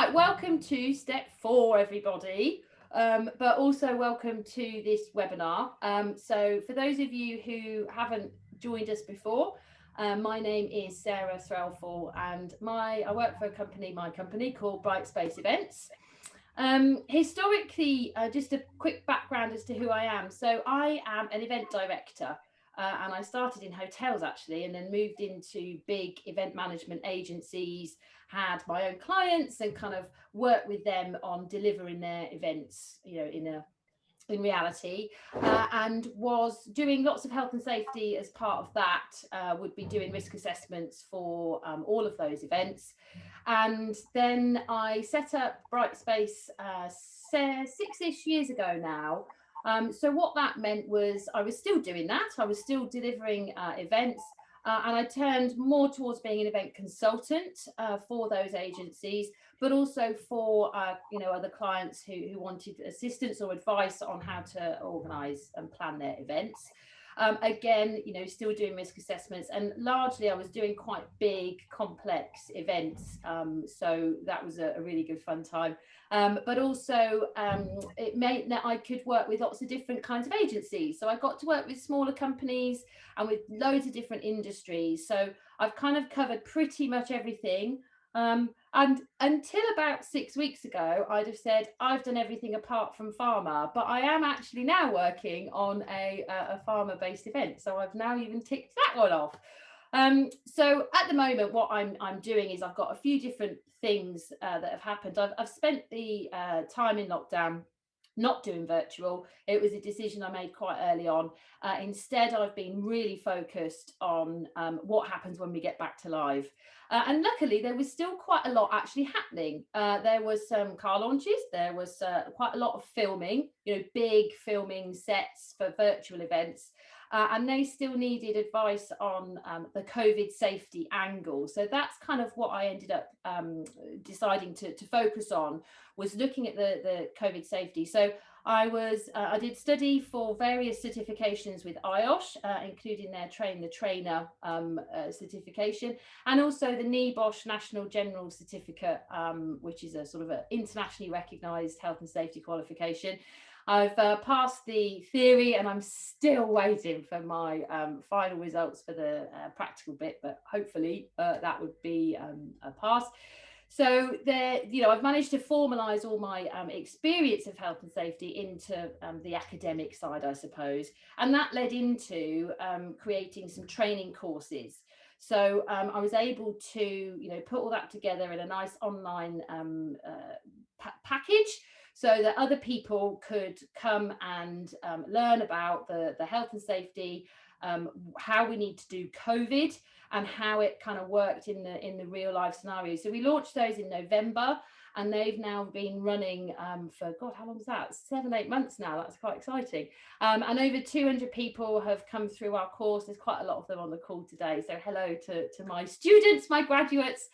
Right, welcome to step 4, everybody, but also welcome to this webinar. So for those of you who haven't joined us before, my name is Sarah Threlfall, and I work for my company called Bright Space Events. Historically, just a quick background as to who I am. So I am an event director. And I started in hotels actually, and then moved into big event management agencies, had my own clients and kind of worked with them on delivering their events, you know, in reality, and was doing lots of health and safety as part of that. Would be doing risk assessments for all of those events. And then I set up Brightspace 6-ish years ago now. So what that meant was I was still doing that. I was still delivering events, and I turned more towards being an event consultant for those agencies, but also for other clients who wanted assistance or advice on how to organise and plan their events. Again, still doing risk assessments, and largely I was doing quite big, complex events. So that was a really good fun time. But also it meant that I could work with lots of different kinds of agencies. So I got to work with smaller companies and with loads of different industries. So I've kind of covered pretty much everything. And until about 6 weeks ago, I'd have said I've done everything apart from pharma, but I am actually now working on a pharma-based event. So I've now even ticked that one off. So at the moment, what I'm doing is I've got a few different things that have happened. I've spent the time in lockdown not doing virtual. It was a decision I made quite early on. Instead, I've been really focused on what happens when we get back to live. And luckily, there was still quite a lot actually happening. There was some car launches. There was quite a lot of filming, big filming sets for virtual events. And they still needed advice on the COVID safety angle. So that's kind of what I ended up deciding to focus on, was looking at the COVID safety. So I did study for various certifications with IOSH, including their Train the Trainer certification, and also the NEBOSH National General Certificate, which is a sort of an internationally recognised health and safety qualification. I've passed the theory, and I'm still waiting for my final results for the practical bit, but hopefully that would be a pass. So there, I've managed to formalise all my experience of health and safety into the academic side, I suppose, and that led into creating some training courses. So I was able to, put all that together in a nice online package, so that other people could come and learn about the health and safety, how we need to do COVID, and how it kind of worked in the real life scenario. So we launched those in November, and they've now been running for, God, how long is that? 7-8 months now. That's quite exciting. And over 200 people have come through our course. There's quite a lot of them on the call today. So hello to my students, my graduates,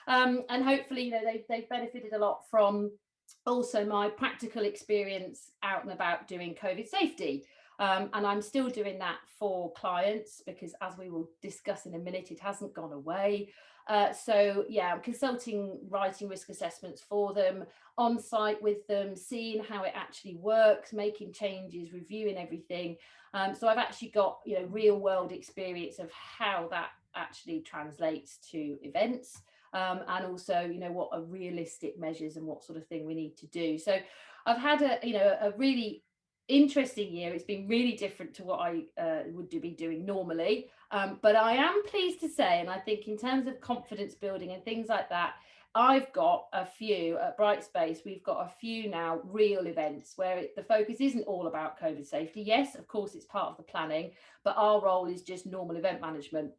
and hopefully they've benefited a lot from also my practical experience out and about doing COVID safety. And I'm still doing that for clients because, as we will discuss in a minute, it hasn't gone away. So yeah, I'm consulting, writing risk assessments for them, on site with them, seeing how it actually works, making changes, reviewing everything. So I've actually got real world experience of how that actually translates to events. And also, what are realistic measures and what sort of thing we need to do. So I've had a really interesting year. It's been really different to what I would be doing normally. But I am pleased to say, and I think in terms of confidence building and things like that, I've got a few at Brightspace. We've got a few now real events where the focus isn't all about COVID safety. Yes, of course, it's part of the planning, but our role is just normal event management.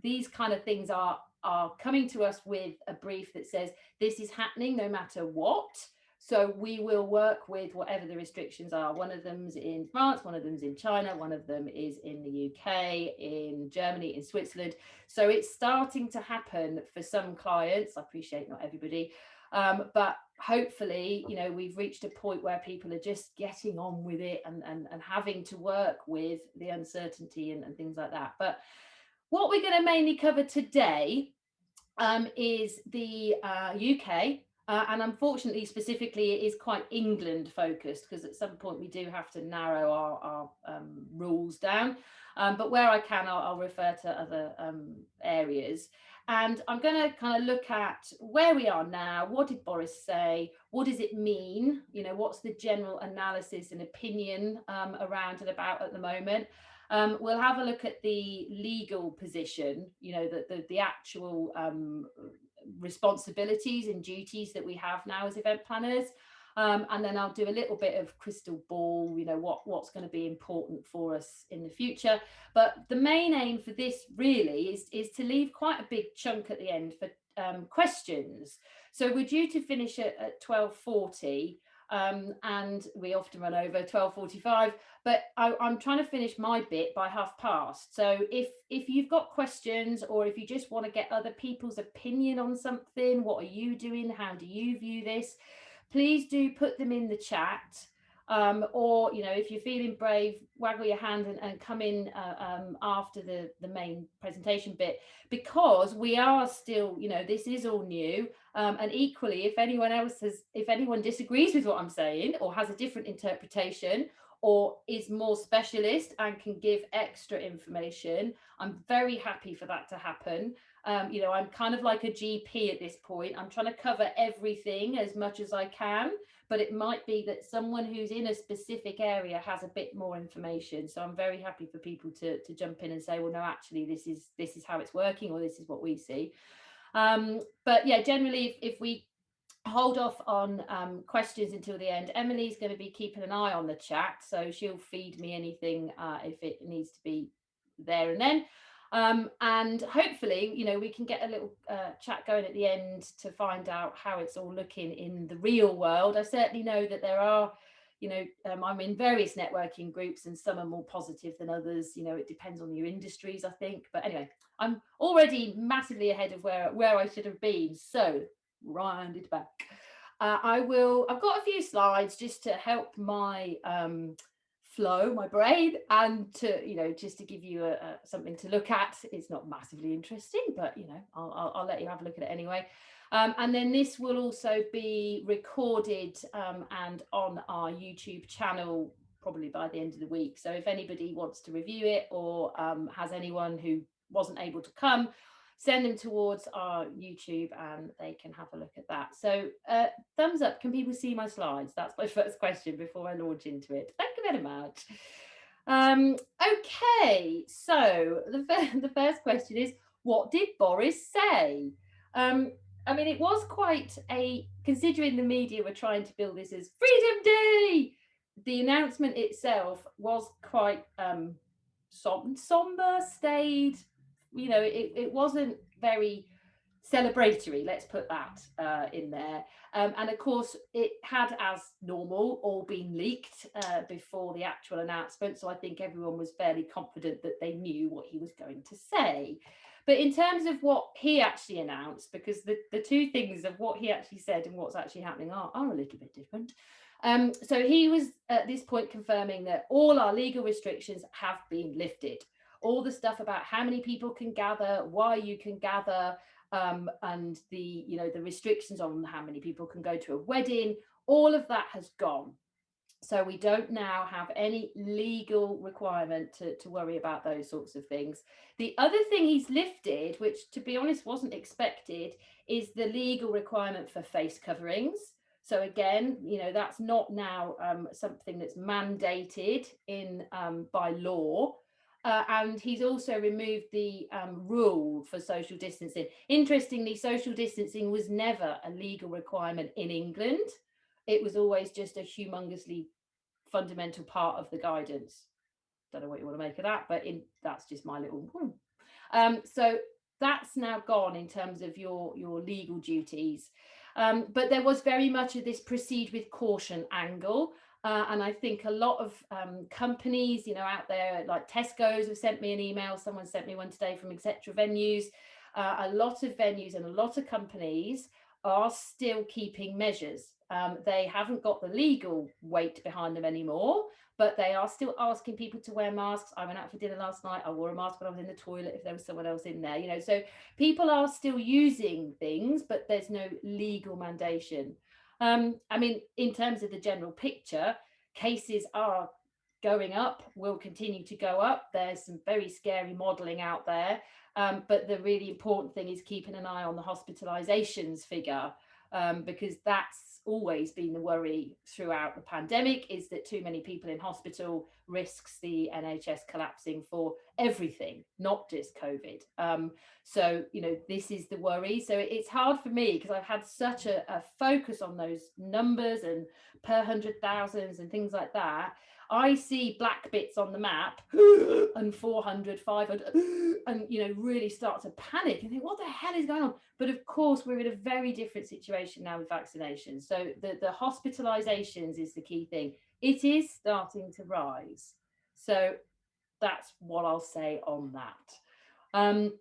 These kind of things are coming to us with a brief that says this is happening no matter what. So we will work with whatever the restrictions are. One of them's in France, one of them's in China, one of them is in the UK, in Germany, in Switzerland. So it's starting to happen for some clients. I appreciate not everybody, but hopefully, we've reached a point where people are just getting on with it and having to work with the uncertainty and things like that. But what we're going to mainly cover today is the UK. And unfortunately, specifically, it is quite England focused, because at some point we do have to narrow our rules down. But where I can, I'll refer to other areas. And I'm going to kind of look at where we are now. What did Boris say? What does it mean? You know, what's the general analysis and opinion around and about at the moment? We'll have a look at the legal position, you know, the actual responsibilities and duties that we have now as event planners. And then I'll do a little bit of crystal ball, you know, what's going to be important for us in the future. But the main aim for this really is to leave quite a big chunk at the end for questions. So we're due to finish at 12:40. And we often run over 12:45, but I'm trying to finish my bit by past. So if you've got questions, or if you just want to get other people's opinion on something, what are you doing, how do you view this, please do put them in the chat. Or, you know, if you're feeling brave, waggle your hand and come in after the main presentation bit, because we are still, you know, this is all new. And equally, if anyone disagrees with what I'm saying, or has a different interpretation, or is more specialist and can give extra information, I'm very happy for that to happen. You know, I'm kind of like a GP at this point. I'm trying to cover everything as much as I can, but it might be that someone who's in a specific area has a bit more information. So I'm very happy for people to jump in and say, well, no, actually, this is how it's working, or this is what we see. But yeah, generally, if we hold off on questions until the end, Emily's going to be keeping an eye on the chat, so she'll feed me anything if it needs to be there and then. And hopefully, you know, we can get a little chat going at the end to find out how it's all looking in the real world. I certainly know that there are, you know, I'm in various networking groups, and some are more positive than others. You know, it depends on your industries, I think. But anyway, I'm already massively ahead of where I should have been. So round it back. I've got a few slides just to help my flow, my brain, and to, you know, just to give you something to look at. It's not massively interesting, but, you know, I'll let you have a look at it anyway. And then this will also be recorded and on our YouTube channel probably by the end of the week. So if anybody wants to review it, or has anyone who wasn't able to come, send them towards our YouTube and they can have a look at that. So thumbs up, can people see my slides? That's my first question before I launch into it. Thank you very much. Okay, so the first question is, what did Boris say? I mean, it was quite considering the media were trying to build this as Freedom Day, the announcement itself was quite somber, staid. You know, it wasn't very celebratory, let's put that in there. And of course, it had, as normal, all been leaked before the actual announcement. So I think everyone was fairly confident that they knew what he was going to say. But in terms of what he actually announced, because the two things of what he actually said and what's actually happening are a little bit different. So he was at this point confirming that all our legal restrictions have been lifted. All the stuff about how many people can gather, why you can gather, and the restrictions on how many people can go to a wedding, all of that has gone. So we don't now have any legal requirement to worry about those sorts of things. The other thing he's lifted, which to be honest wasn't expected, is the legal requirement for face coverings. So again, you know, that's not now something that's mandated in by law. And he's also removed the rule for social distancing. Interestingly, social distancing was never a legal requirement in England. It was always just a humongously fundamental part of the guidance. Don't know what you want to make of that, but that's just my little. So that's now gone in terms of your legal duties. But there was very much of this proceed with caution angle. And I think a lot of companies, you know, out there, like Tesco's have sent me an email. Someone sent me one today from Etc. Venues. A lot of venues and a lot of companies are still keeping measures. They haven't got the legal weight behind them anymore, but they are still asking people to wear masks. I went out for dinner last night. I wore a mask when I was in the toilet if there was someone else in there, you know. So people are still using things, but there's no legal mandation. I mean, in terms of the general picture, cases are going up, will continue to go up. There's some very scary modelling out there. But the really important thing is keeping an eye on the hospitalizations figure, because that's always been the worry throughout the pandemic, is that too many people in hospital risks the NHS collapsing for everything, not just COVID. So, you know, this is the worry. So it's hard for me because I've had such a focus on those numbers and per 100,000 and things like that. I see black bits on the map and 400, 500, and, you know, really start to panic and think, what the hell is going on? But of course, we're in a very different situation now with vaccinations. So the hospitalizations is the key thing. It is starting to rise. So that's what I'll say on that.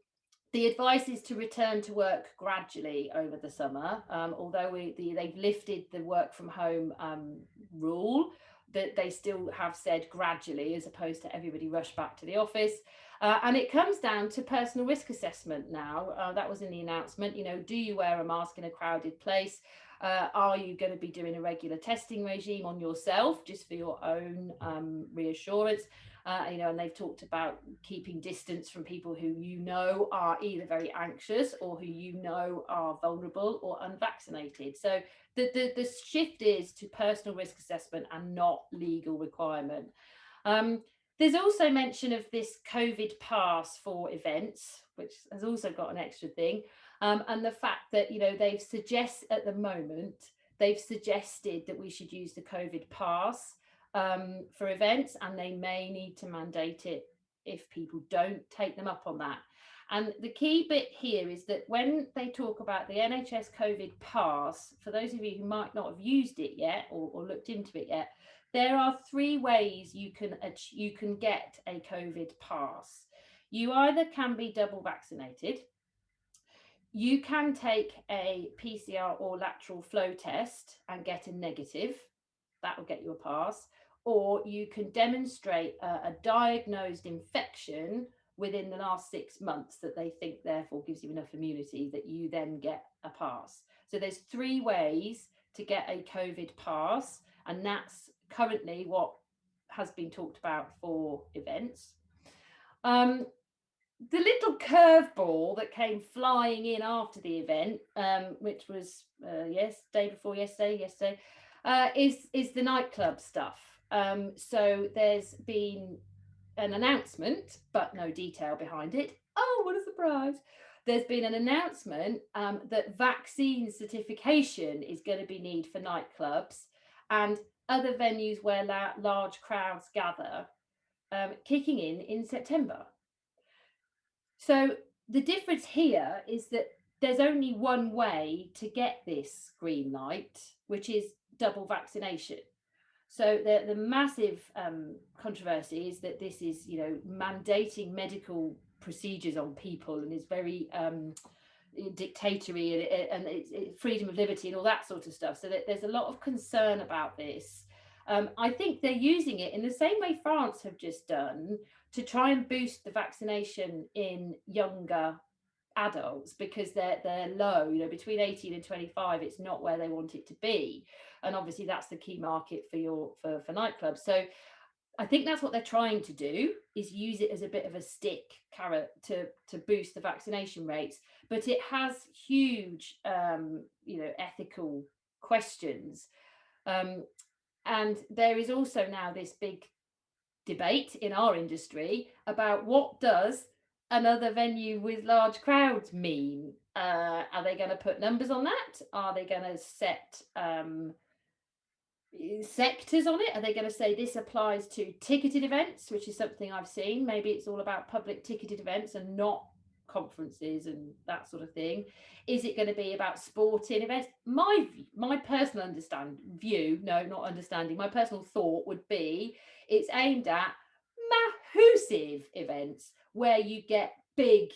The advice is to return to work gradually over the summer, although they've lifted the work from home rule, that they still have said gradually as opposed to everybody rush back to the office. And it comes down to personal risk assessment now. That was in the announcement. You know, do you wear a mask in a crowded place? Are you going to be doing a regular testing regime on yourself just for your own reassurance? You know, and they've talked about keeping distance from people who you know are either very anxious or who you know are vulnerable or unvaccinated. So the shift is to personal risk assessment and not legal requirement. There's also mention of this COVID pass for events, which has also got an extra thing. And the fact that, you know, they've suggested at the moment, they've suggested that we should use the COVID pass for events, and they may need to mandate it if people don't take them up on that. And the key bit here is that when they talk about the NHS COVID pass, for those of you who might not have used it yet or looked into it yet, there are 3 ways you can get a COVID pass. You either can be double vaccinated, you can take a PCR or lateral flow test and get a negative. That will get you a pass. Or you can demonstrate a diagnosed infection within the last 6 months that they think therefore gives you enough immunity that you then get a pass. So there's 3 ways to get a COVID pass, and that's currently what has been talked about for events. The little curveball that came flying in after the event, which was day before yesterday, is the nightclub stuff. So there's been an announcement, but no detail behind it. Oh, what a surprise! There's been an announcement that vaccine certification is going to be needed for nightclubs and other venues where large crowds gather, kicking in September. So the difference here is that there's only one way to get this green light, which is double vaccination. So the massive controversy is that this is, you know, mandating medical procedures on people and is very dictatorial, and it's freedom of liberty and all that sort of stuff. So that there's a lot of concern about this. I think they're using it in the same way France have just done to try and boost the vaccination in younger adults, because they're low, you know, between 18 and 25, it's not where they want it to be. And obviously that's the key market for nightclubs. So I think that's what they're trying to do, is use it as a bit of a stick carrot to boost the vaccination rates. But it has huge, you know, ethical questions. And there is also now this big debate in our industry about what does another venue with large crowds mean. Are they going to put numbers on that? Are they going to set sectors on it? Are they going to say this applies to ticketed events, which is something I've seen? Maybe it's all about public ticketed events and not conferences and that sort of thing. Is it going to be about sporting events? My personal my personal thought would be it's aimed at massive events where you get big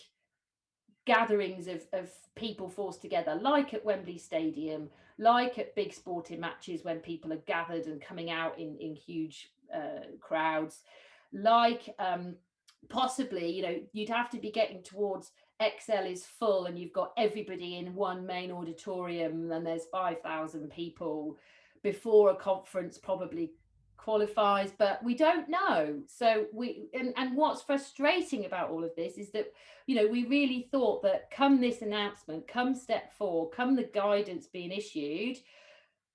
gatherings of people forced together, like at Wembley Stadium, like at big sporting matches when people are gathered and coming out in huge crowds, like possibly, you know, you'd have to be getting towards XL is full and you've got everybody in one main auditorium and there's 5,000 people before a conference probably qualifies, but we don't know. So and what's frustrating about all of this is that, you know, we really thought that come this announcement, come step 4, come the guidance being issued,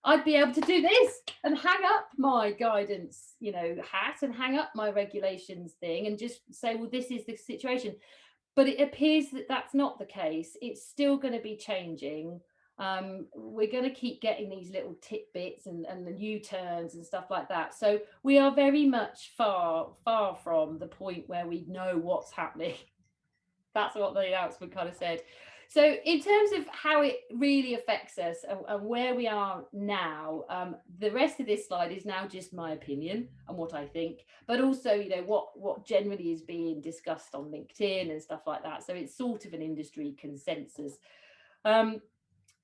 I'd be able to do this and hang up my guidance, you know, hat and hang up my regulations thing and just say, well, this is the situation. But it appears that that's not the case. It's still going to be changing. We're going to keep getting these little tidbits and the U-turns and stuff like that. So we are very much far from the point where we know what's happening. That's what the announcement kind of said. So in terms of how it really affects us and where we are now, the rest of this slide is now just my opinion and what I think, but also, you know, what generally is being discussed on LinkedIn and stuff like that. So it's sort of an industry consensus.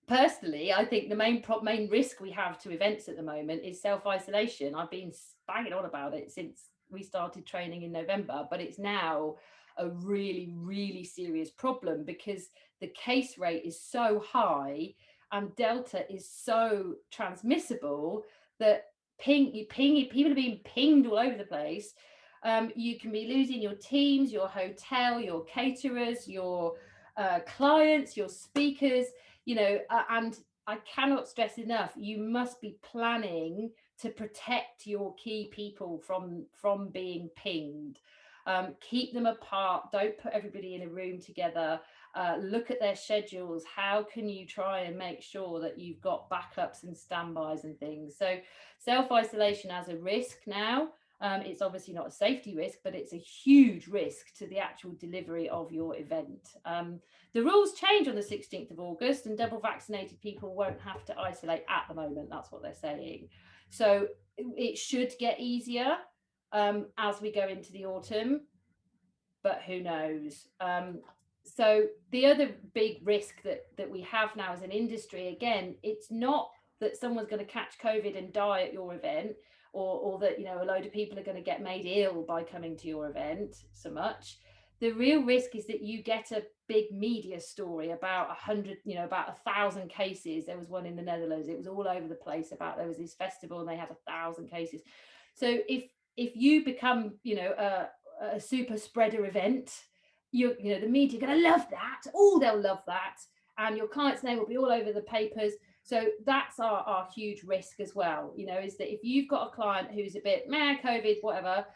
Personally, I think the main risk we have to events at the moment is self-isolation. I've been banging on about it since we started training in November, but it's now a really, really serious problem because the case rate is so high and Delta is so transmissible that people are being pinged all over the place. You can be losing your teams, your hotel, your caterers, your clients, your speakers, you know, and I cannot stress enough, you must be planning to protect your key people from being pinged. Keep them apart. Don't put everybody in a room together. Look at their schedules. How can you try and make sure that you've got backups and standbys and things? So self-isolation as a risk now. It's obviously not a safety risk, but it's a huge risk to the actual delivery of your event. The rules change on the 16th of August and double vaccinated people won't have to isolate at the moment. That's what they're saying. So it should get easier as we go into the autumn, but who knows? So the other big risk that we have now as an industry, again, it's not that someone's going to catch COVID and die at your event, or that, you know, a load of people are going to get made ill by coming to your event so much. The real risk is that you get a big media story about 100, you know, about 1,000 cases. There was one in the Netherlands. It was all over the place about, there was this festival and they had 1,000 cases. So if you become, you know, a super spreader event, you know, the media are going to love that. Oh, they'll love that. And your client's name will be all over the papers. So that's our huge risk as well, you know, is that if you've got a client who's a bit, meh, COVID, whatever,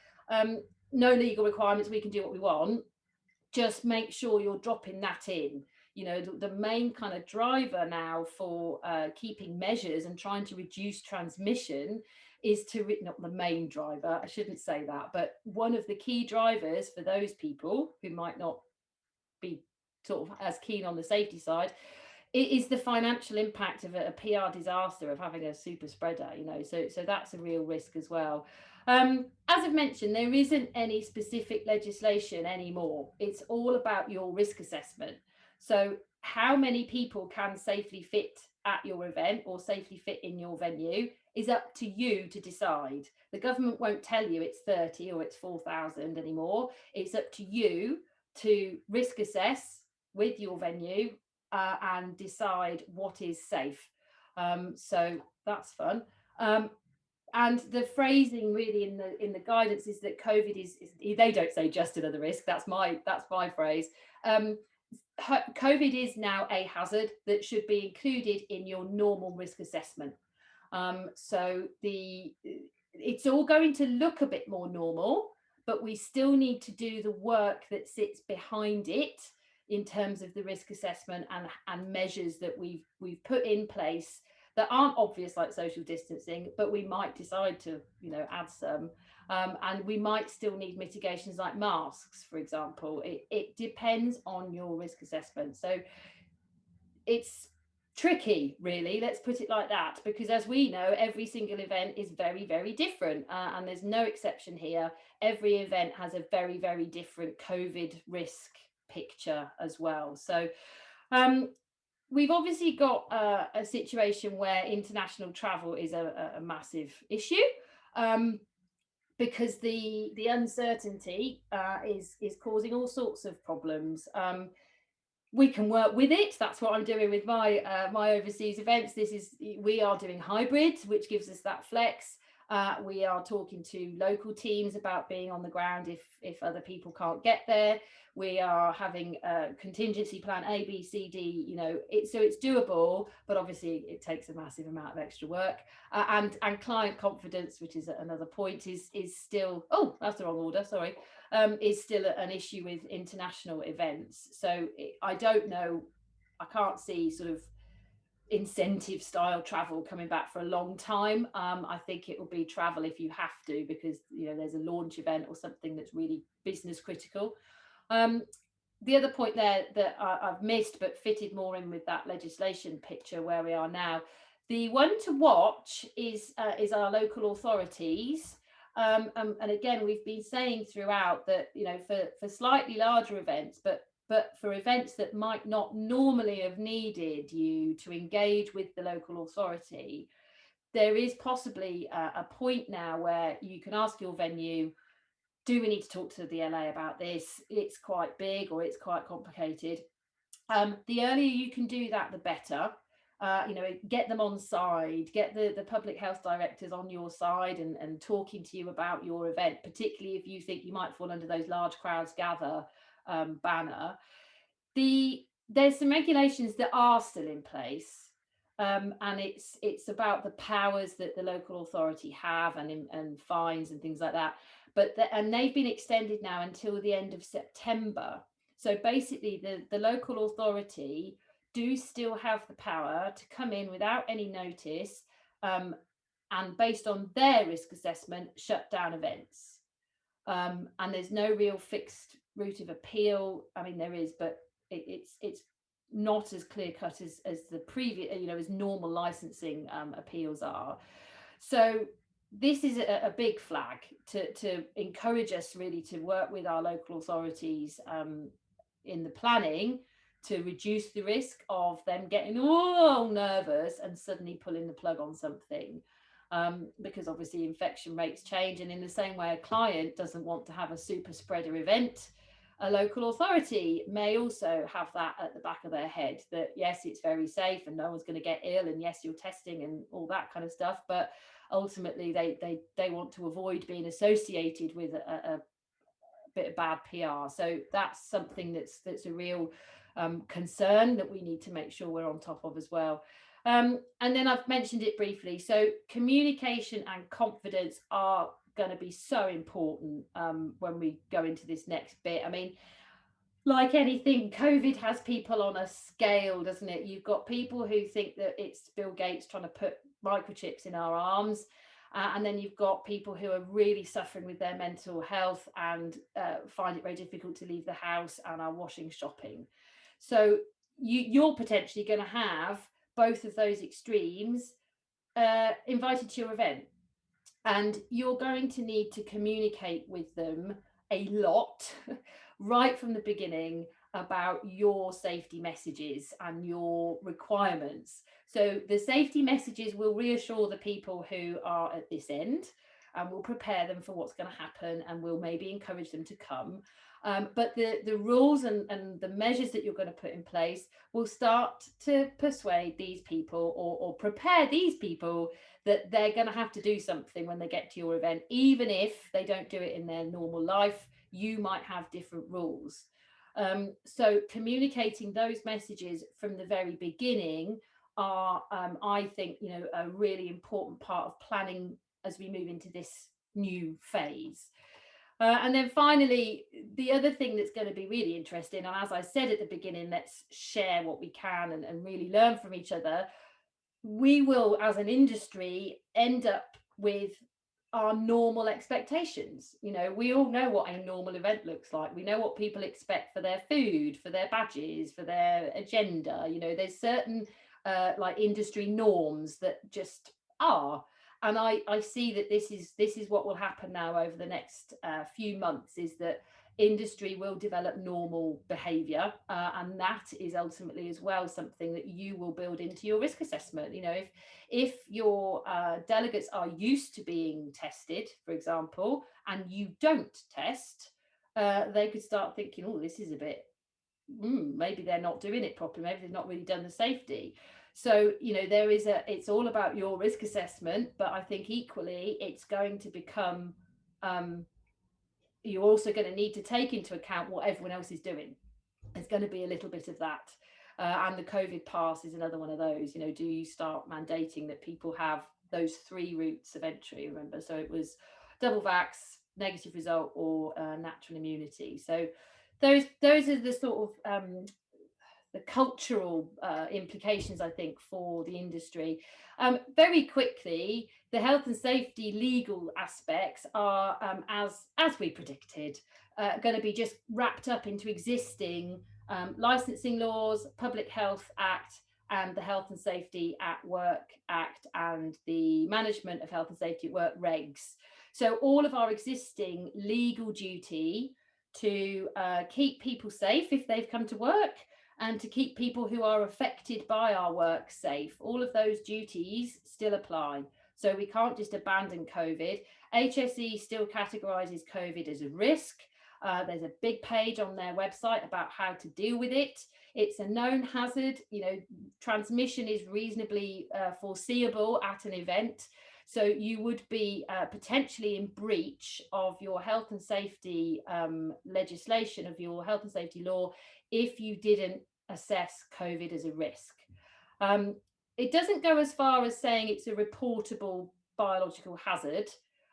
no legal requirements, we can do what we want, just make sure you're dropping that in. You know, the main kind of driver now for keeping measures and trying to reduce transmission is not the main driver, I shouldn't say that, but one of the key drivers for those people who might not be sort of as keen on the safety side, it is the financial impact of a PR disaster of having a super spreader, you know, so that's a real risk as well. As I've mentioned, there isn't any specific legislation anymore. It's all about your risk assessment. So how many people can safely fit at your event or safely fit in your venue is up to you to decide. The government won't tell you it's 30 or it's 4,000 anymore. It's up to you to risk assess with your venue and decide what is safe. So that's fun. And the phrasing really in the guidance is that COVID is they don't say just another risk. That's my phrase. COVID is now a hazard that should be included in your normal risk assessment. So it's all going to look a bit more normal, but we still need to do the work that sits behind it in terms of the risk assessment and measures that we've put in place that aren't obvious, like social distancing, but we might decide to, you know, add some. And we might still need mitigations like masks, for example. It depends on your risk assessment. So it's tricky, really, let's put it like that, because as we know, every single event is very, very different, and there's no exception here. Every event has a very, very different COVID risk picture as well. So we've obviously got a situation where international travel is a massive issue, because the uncertainty is causing all sorts of problems. We can work with it. That's what I'm doing with my overseas events. We are doing hybrid, which gives us that flex. We are talking to local teams about being on the ground if other people can't get there. We are having a contingency plan A, B, C, D. So it's doable, but obviously it takes a massive amount of extra work. And client confidence, which is another point, is still, oh, that's the wrong order, sorry, is still an issue with international events. So I don't know, I can't see sort of incentive style travel coming back for a long time. I think it will be travel if you have to, because there's a launch event or something that's really business critical. The other point there that I've missed but fitted more in with that legislation picture where we are now, the one to watch is our local authorities. And again, we've been saying throughout that for slightly larger events, but for events that might not normally have needed you to engage with the local authority, there is possibly a point now where you can ask your venue, do we need to talk to the LA about this? It's quite big or it's quite complicated. The earlier you can do that, the better. Get them on side, get the public health directors on your side and talking to you about your event, particularly if you think you might fall under those large crowds gather banner. There's some regulations that are still in place, and it's about the powers that the local authority have and fines and things like that. And they've been extended now until the end of September. So basically, the local authority do still have the power to come in without any notice, and based on their risk assessment, shut down events. And there's no real fixed route of appeal. I mean, there is, but it's not as clear cut as the previous, as normal licensing appeals are. So this is a big flag to encourage us really to work with our local authorities in the planning to reduce the risk of them getting all nervous and suddenly pulling the plug on something. Because obviously infection rates change, and in the same way a client doesn't want to have a super spreader event, a local authority may also have that at the back of their head, that yes, it's very safe and no one's going to get ill, and yes, you're testing and all that kind of stuff, but ultimately they want to avoid being associated with a bit of bad PR. So that's something that's a real concern that we need to make sure we're on top of as well. And then I've mentioned it briefly. So communication and confidence are going to be so important when we go into this next bit. I mean, like anything, COVID has people on a scale, doesn't it? You've got people who think that it's Bill Gates trying to put microchips in our arms. And then you've got people who are really suffering with their mental health and find it very difficult to leave the house and are washing shopping. So you're potentially going to have both of those extremes invited to your event. And you're going to need to communicate with them a lot right from the beginning about your safety messages and your requirements. So the safety messages will reassure the people who are at this end, and will prepare them for what's going to happen, and will maybe encourage them to come. But the rules and the measures that you're going to put in place will start to persuade these people or prepare these people that they're going to have to do something when they get to your event. Even if they don't do it in their normal life, you might have different rules. So communicating those messages from the very beginning are, I think, a really important part of planning as we move into this new phase. And then finally, the other thing that's going to be really interesting, and as I said at the beginning, let's share what we can and really learn from each other. We will, as an industry, end up with our normal expectations. We all know what a normal event looks like. We know what people expect for their food, for their badges, for their agenda. There's certain like industry norms that just are. And I see that this is what will happen now over the next few months, is that industry will develop normal behavior, and that is ultimately as well something that you will build into your risk assessment. You know, if your delegates are used to being tested, for example, and you don't test, they could start thinking, oh, this is a bit, maybe they're not doing it properly, maybe they've not really done the safety. So, you know, it's all about your risk assessment, but I think equally it's going to become, you're also going to need to take into account what everyone else is doing. There's going to be a little bit of that. And the COVID pass is another one of those. You know, do you start mandating that people have those 3 routes of entry? Remember, so it was double vax, negative result, or natural immunity. So those are the sort of the cultural implications, I think, for the industry. Very quickly, the health and safety legal aspects are, as we predicted, going to be just wrapped up into existing licensing laws, Public Health Act, and the Health and Safety at Work Act, and the Management of Health and Safety at Work regs. So all of our existing legal duty to keep people safe if they've come to work, and to keep people who are affected by our work safe, all of those duties still apply. So we can't just abandon COVID. HSE still categorises COVID as a risk. There's a big page on their website about how to deal with it. It's a known hazard. You know, transmission is reasonably foreseeable at an event. So you would be potentially in breach of your health and safety legislation, of your health and safety law, if you didn't assess COVID as a risk. It doesn't go as far as saying it's a reportable biological hazard,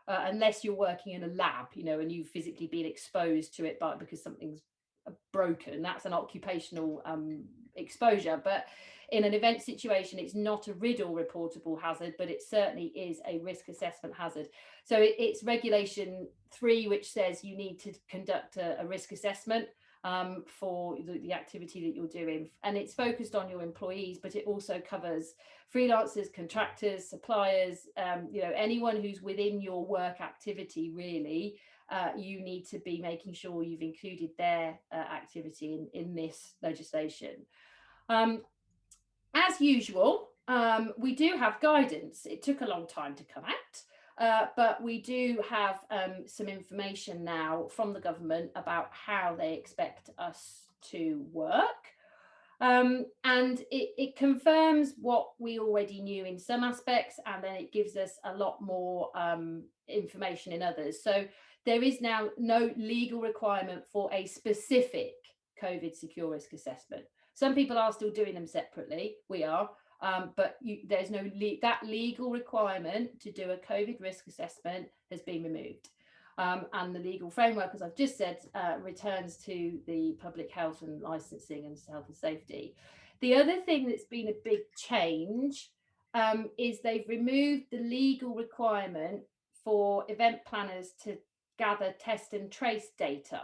unless you're working in a lab, you know, and you've physically been exposed to it because something's broken. That's an occupational exposure. But in an event situation, it's not a riddle reportable hazard, but it certainly is a risk assessment hazard. So it's regulation 3, which says you need to conduct a risk assessment for the activity that you're doing, and it's focused on your employees, but it also covers freelancers, contractors, suppliers, you know, anyone who's within your work activity. Really, you need to be making sure you've included their activity in this legislation. As usual, we do have guidance. It took a long time to come out, but we do have some information now from the government about how they expect us to work. And it confirms what we already knew in some aspects, and then it gives us a lot more information in others. So there is now no legal requirement for a specific COVID secure risk assessment. Some people are still doing them separately. We are. But there's no that legal requirement to do a COVID risk assessment has been removed. And the legal framework, as I've just said, returns to the public health and licensing and health and safety. The other thing that's been a big change is they've removed the legal requirement for event planners to gather, test and trace data.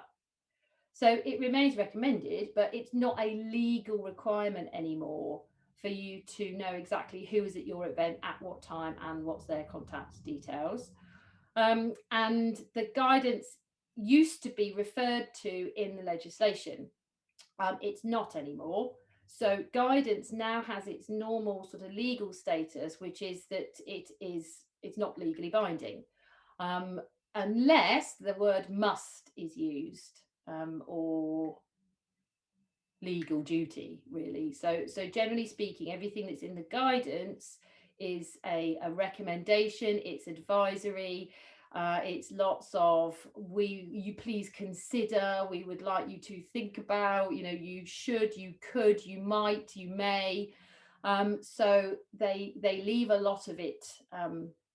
So it remains recommended, but it's not a legal requirement anymore for you to know exactly who is at your event at what time and what's their contact details. And the guidance used to be referred to in the legislation. It's not anymore. So guidance now has its normal sort of legal status, which is that it's not legally binding, unless the word must is used, or legal duty, really. So generally speaking, everything that's in the guidance is a recommendation. It's advisory. It's lots of you please consider, we would like you to think about, you know, you should, you could, you might, you may. So they leave a lot of it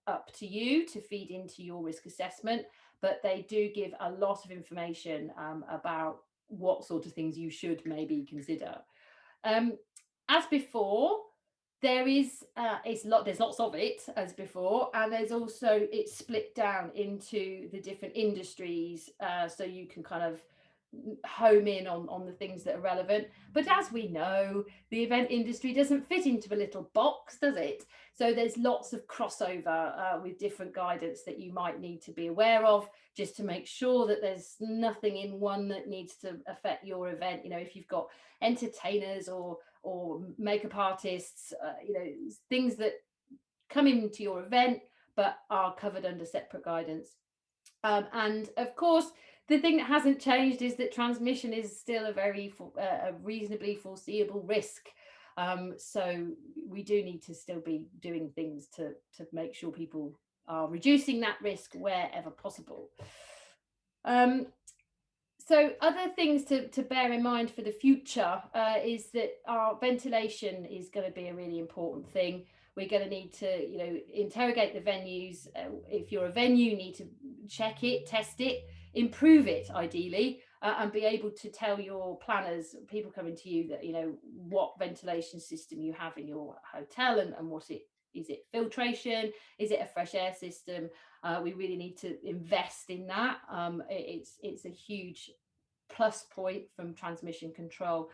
up to you to feed into your risk assessment, but they do give a lot of information about what sort of things you should maybe consider. As before, there's lots of it as before, and there's also, it's split down into the different industries, so you can kind of home in on the things that are relevant. But as we know, the event industry doesn't fit into a little box, does it? So there's lots of crossover with different guidance that you might need to be aware of, just to make sure that there's nothing in one that needs to affect your event. You know, if you've got entertainers or makeup artists, you know, things that come into your event but are covered under separate guidance. And of course, the thing that hasn't changed is that transmission is still a reasonably foreseeable risk. So we do need to still be doing things to make sure people are reducing that risk wherever possible. So other things to bear in mind for the future is that our ventilation is going to be a really important thing. We're going to need to, you know, interrogate the venues. If you're a venue, you need to check it, test it, improve it ideally, and be able to tell your planners, people coming to you, that, you know, what ventilation system you have in your hotel and what it is. It filtration? Is it a fresh air system? We really need to invest in that. It's a huge plus point from transmission control.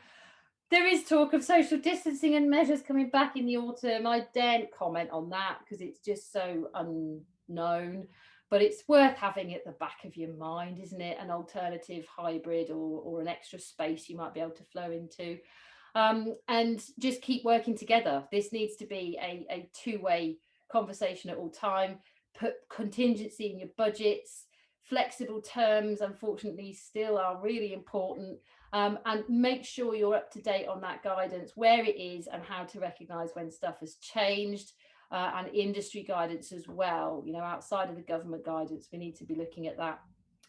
There is talk of social distancing and measures coming back in the autumn. I daren't comment on that because it's just so unknown, but it's worth having at the back of your mind, isn't it? An alternative hybrid or an extra space you might be able to flow into. And just keep working together. This needs to be a two-way conversation at all time. Put contingency in your budgets. Flexible terms, unfortunately, still are really important. And make sure you're up to date on that guidance, where it is and how to recognise when stuff has changed, and industry guidance as well. You know, outside of the government guidance, we need to be looking at that.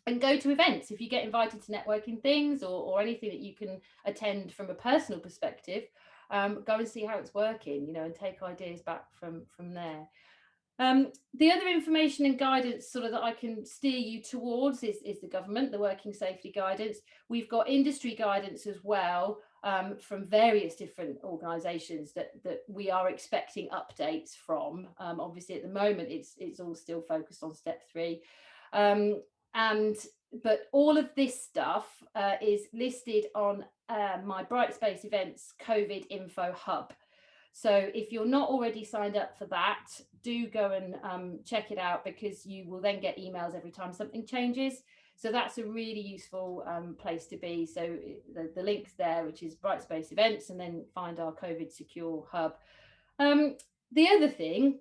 And go to events. If you get invited to networking things or anything that you can attend from a personal perspective, go and see how it's working, you know, and take ideas back from there. The other information and guidance sort of that I can steer you towards is the government, the working safety guidance. We've got industry guidance as well, from various different organisations that we are expecting updates from. Obviously at the moment it's all still focused on step 3. But all of this stuff is listed on my Brightspace Events COVID Info Hub. So if you're not already signed up for that, do go and check it out, because you will then get emails every time something changes. So that's a really useful place to be. So the link's there, which is Brightspace Events, and then find our COVID Secure Hub. The other thing,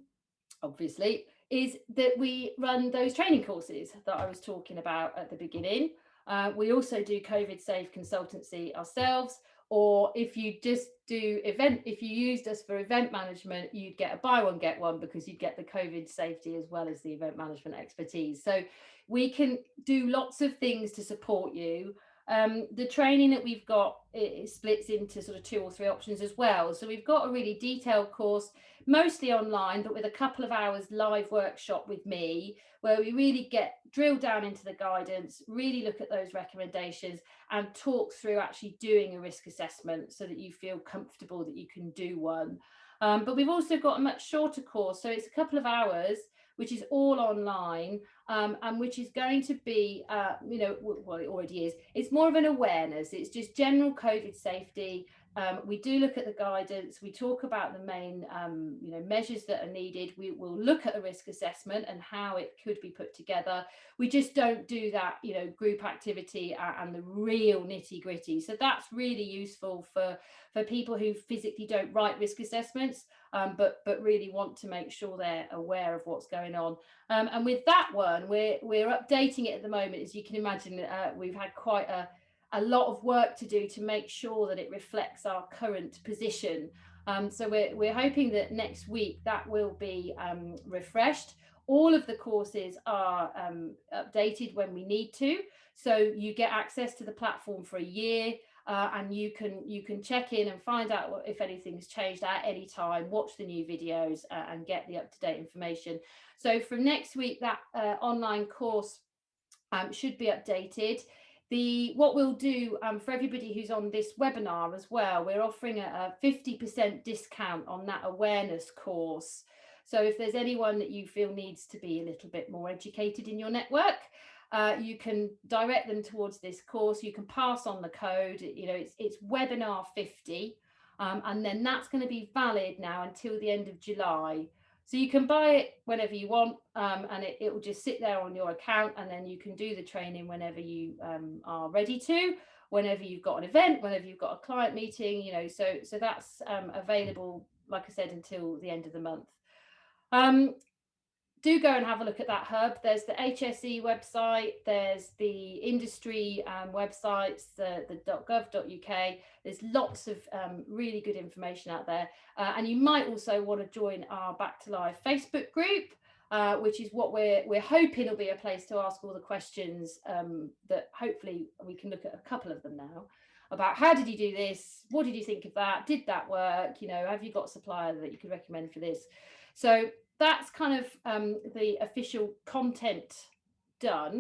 obviously, is that we run those training courses that I was talking about at the beginning. We also do COVID safe consultancy ourselves, or if you just do if you used us for event management, you'd get a buy one, get one, because you'd get the COVID safety as well as the event management expertise. So we can do lots of things to support you. The training that we've got, it splits into sort of 2 or 3 options as well. So we've got a really detailed course, mostly online, but with a couple of hours live workshop with me, where we really get drilled down into the guidance, really look at those recommendations and talk through actually doing a risk assessment so that you feel comfortable that you can do one. But we've also got a much shorter course. So it's a couple of hours, which is all online, and which is going to be, you know, well, it already is. It's more of an awareness. It's just general COVID safety. We do look at the guidance. We talk about the main, you know, measures that are needed. We will look at a risk assessment and how it could be put together. We just don't do that, you know, group activity and the real nitty gritty. So that's really useful for people who physically don't write risk assessments, but really want to make sure they're aware of what's going on. And with that one, we're updating it at the moment. As you can imagine, we've had quite a lot of work to do to make sure that it reflects our current position. So we're hoping that next week that will be refreshed. All of the courses are updated when we need to. So you get access to the platform for a year, and you can check in and find out if anything's changed at any time, watch the new videos, and get the up-to-date information. So from next week, that online course should be updated. What we'll do for everybody who's on this webinar as well, we're offering a 50% discount on that awareness course. So if there's anyone that you feel needs to be a little bit more educated in your network, You can direct them towards this course. You can pass on the code. You know, it's webinar 50, and then that's going to be valid now until the end of July. So you can buy it whenever you want, and it will just sit there on your account, and then you can do the training whenever you are ready to, whenever you've got an event, whenever you've got a client meeting, you know, so that's available, like I said, until the end of the month. Do go and have a look at that hub. There's the HSE website, there's the industry websites, the .gov.uk. There's lots of really good information out there. And you might also want to join our Back to Live Facebook group, which is what we're hoping will be a place to ask all the questions that hopefully we can look at a couple of them now, about how did you do this? What did you think of that? Did that work? You know, have you got a supplier that you could recommend for this? So that's kind of the official content done.